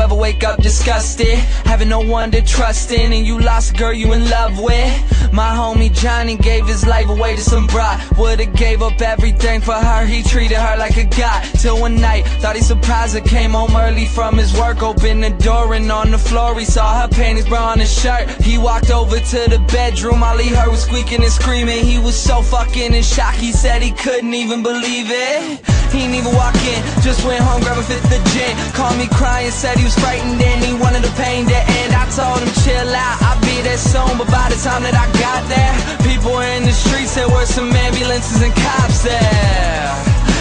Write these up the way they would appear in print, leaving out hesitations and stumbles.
ever wake up disgusted, having no one to trust in, and you lost a girl you in love with? My homie Johnny gave his life away to some broad. Would've gave up everything for her, he treated her like a god. Till one night, thought he surprised her, came home early from his work, opened the door and on the floor he saw her panties, bra on his shirt. He walked over to the bedroom, all he heard was squeaking and screaming. He was so fucking in shock, he said he couldn't even believe it. He didn't even walk in, just went home, grabbed a fifth of gin. Called me crying, said he was frightened and he wanted the pain to end. I told him chill out, I'll be there soon. But by the time that I got there, people in the streets, there were some ambulances and cops there.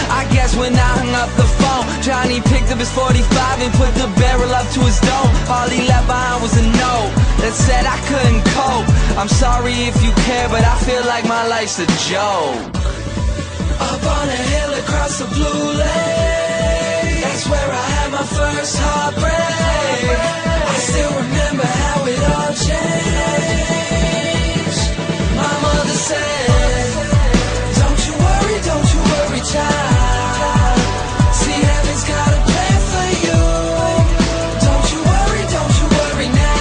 I guess when I hung up the phone, Johnny picked up his 45 and put the barrel up to his dome. All he left behind was a note that said I couldn't cope. I'm sorry if you care, but I feel like my life's a joke. Up on a hill across the blue lake, that's where I had my first heartbreak. I still remember how it all changed. My mother said, don't you worry, child. See, heaven's got a plan for you. Don't you worry now.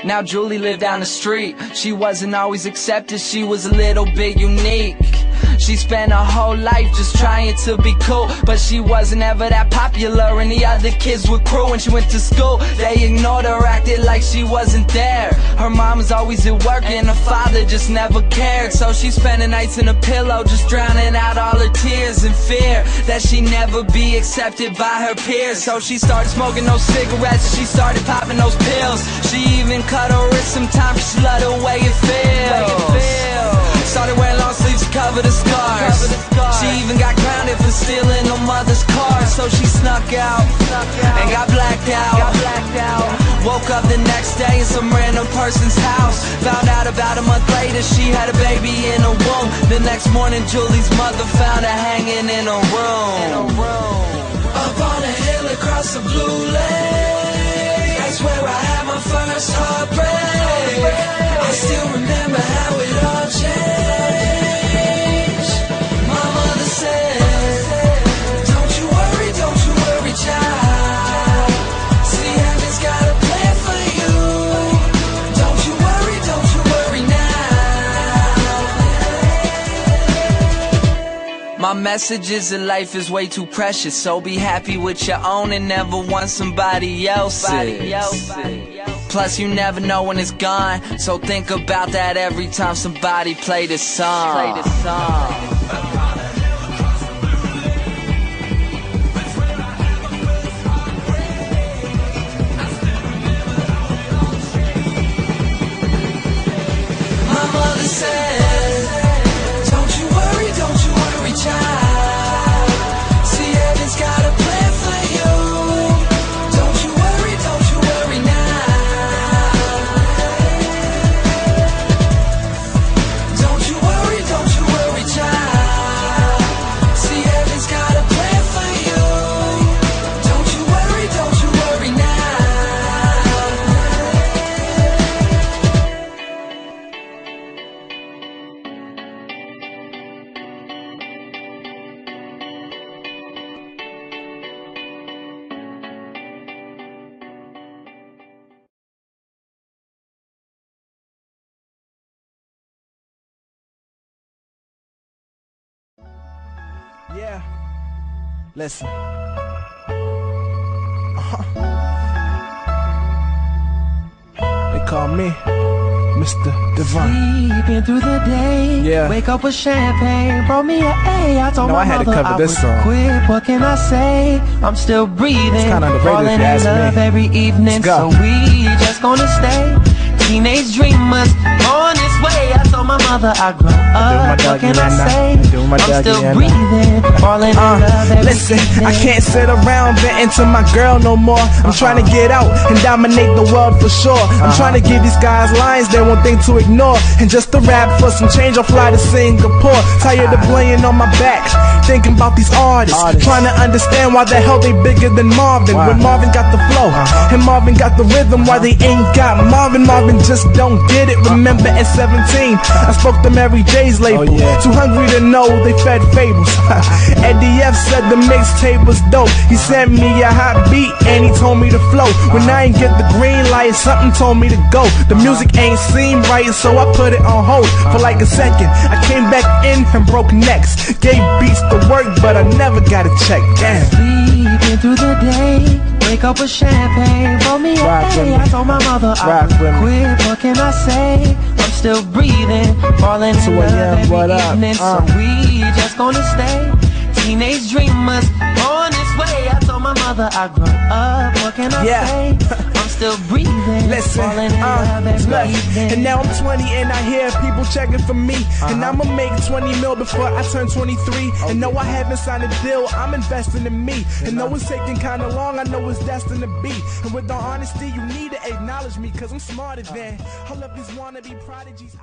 Now Julie lived down the street. She wasn't always accepted, she was a little bit unique. She spent her whole life just trying to be cool, but she wasn't ever that popular and the other kids were cruel. When she went to school, they ignored her, acted like she wasn't there. Her mom was always at work and her father just never cared. So she spent the nights in a pillow, just drowning out all her tears in fear that she'd never be accepted by her peers. So she started smoking those cigarettes, she started popping those pills. She even cut her wrist sometimes, she loved the way it feels. Started wearing long sleeves to cover the scars. She even got grounded for stealing her mother's car. So she snuck out and got blacked out. Woke up the next day in some random person's house. Found out about a month later she had a baby in her womb. The next morning Julie's mother found her hanging in her room. Up on a hill across the blue lake, that's where I had my first heartbreak. I still remember how it all changed. My mother said, don't you worry, child. See, heaven's got a plan for you. Don't you worry now. My message is that life is way too precious, so be happy with your own and never want somebody else's. Plus you never know when it's gone, so think about that every time somebody play this song. My mother said, don't you worry, child. See, heaven's got a plan for you. Don't you worry now. Don't you worry, child. See, heaven's got a plan for you. Don't you worry now. Yeah, listen. They call me Mr. Divine. Sleeping through the day, Yeah. wake up with champagne, brought me an A. I told No, my I had to mother cover I this would song. quit. What can I say? I'm still breathing, It's kinda underrated falling if you in ask me. love every evening. Let's go. So we just gonna stay teenage dreamers on this way. I told my mother I grow up. What can I say? I'm still breathing, falling in love every Listen, evening. I can't sit around venting to my girl no more. I'm trying to get out and dominate the world for sure. I'm trying to give these guys lines they won't think to ignore. And just to rap for some change, I'll fly to Singapore. Tired of laying on my back, thinking about these artists. Trying to understand why the hell they bigger than Marvin. When Marvin got the flow and Marvin got the rhythm, why they ain't got Marvin. Marvin just don't get it. Remember at 17, I spoke to Mary J's label. Too hungry to know, they fed fables. Eddie F said the mixtape was dope. He sent me a hot beat and he told me to flow. When I ain't get the green light, something told me to go. The music ain't seem right, so I put it on hold for like a second. I came back in and broke necks. Gave beats to work, but I never got a check. Damn. Sleeping through the day, wake up with champagne for me. I told my mother I would quit. What can I say? I'm still breathing, falling in love every evening. So we just gonna stay teenage dreamers on this way. I told my mother I grow up. What can I say? I'm still breathing, falling in love every evening. And now I'm 20 and I hear people checking for me. And I'ma make 20 mil before I turn 23. And no, I haven't signed a deal, I'm investing in me. And though it's taking kinda long, I know it's destined to be. And with the honesty, you need to acknowledge me, cause I'm smarter than all of these wannabe prodigies.